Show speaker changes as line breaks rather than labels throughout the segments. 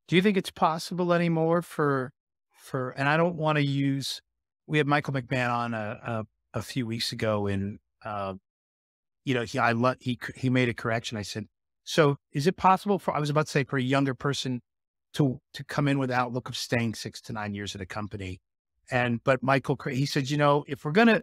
Do you think it's possible anymore and I don't want to use, we had Michael McMahon on a few weeks ago and, he made a correction. I said, so is it possible for, I was about to say for a younger person to come in with the outlook of staying 6 to 9 years at a company? But he said, if we're going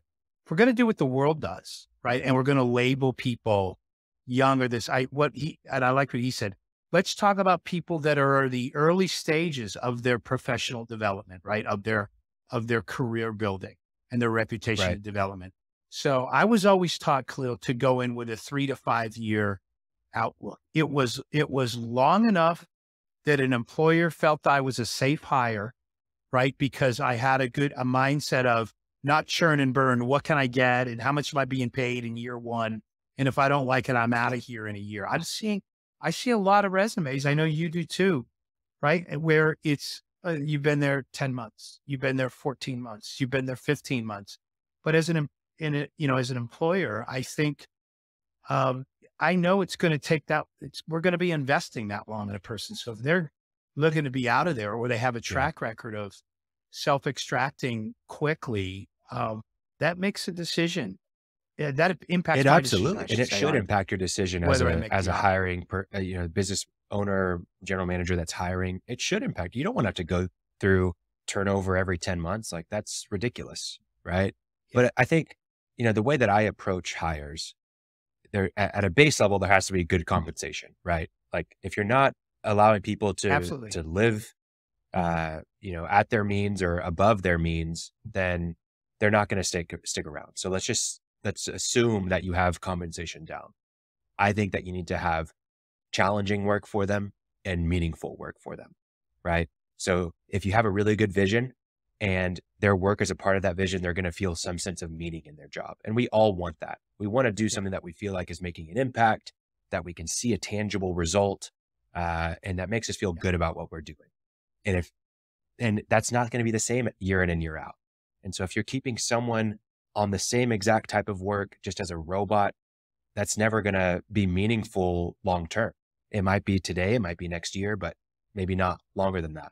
to do what the world does, right. And we're going to label people young or this, I like what he said. Let's talk about people that are the early stages of their professional development, right? Of their career building and their reputation
Right.
development. So I was always taught, Khalil, to go in with a 3 to 5 year outlook. It was long enough that an employer felt I was a safe hire, right? Because I had a mindset of not churn and burn. What can I get? And how much am I being paid in year one? And if I don't like it, I'm out of here in a year. I see a lot of resumes. I know you do too, right? And where it's, you've been there 10 months, you've been there 14 months, you've been there 15 months. But as an employer, I think, I know it's going to take we're going to be investing that long in a person. So if they're looking to be out of there or they have a
Yeah.
track record of self-extracting quickly, that makes a decision. Yeah, that impacts
It
my decision, I
absolutely, and
should
it
say,
should
on
impact your decision
whether I make
as
the
a
offer.
hiring business owner, general manager that's hiring. It should impact. You don't want to have to go through turnover every 10 months. Like that's ridiculous, right?
Yeah,
But I think, the way that I approach hires, there at a base level, there has to be good compensation, right? Like if you're not allowing people
absolutely.
to live, at their means or above their means, then they're not going to stick around. So let's assume that you have compensation down. I think that you need to have challenging work for them and meaningful work for them, right? So if you have a really good vision and their work is a part of that vision, they're going to feel some sense of meaning in their job. And we all want that. We want to do
Yeah,
something that we feel like is making an impact, that we can see a tangible result, and that makes us feel
yeah,
good about what we're doing. And that's not going to be the same year in and year out. And so if you're keeping someone on the same exact type of work just as a robot, that's never going to be meaningful long term. It might be today, it might be next year, but maybe not longer than that.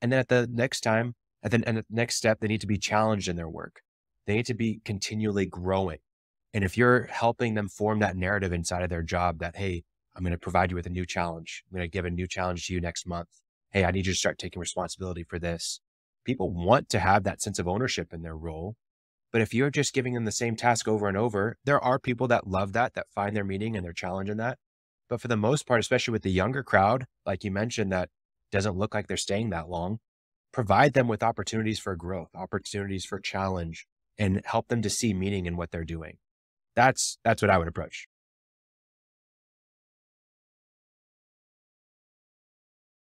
And then at the next step, they need to be challenged in their work. They need to be continually growing. And if you're helping them form that narrative inside of their job that, hey, I'm going to provide you with a new challenge. I'm going to give a new challenge to you next month. Hey, I need you to start taking responsibility for this. People want to have that sense of ownership in their role. But if you're just giving them the same task over and over, there are people that love that find their meaning and their challenge in that. But for the most part, especially with the younger crowd, like you mentioned, that doesn't look like they're staying that long, provide them with opportunities for growth, opportunities for challenge, and help them to see meaning in what they're doing. That's what I would approach.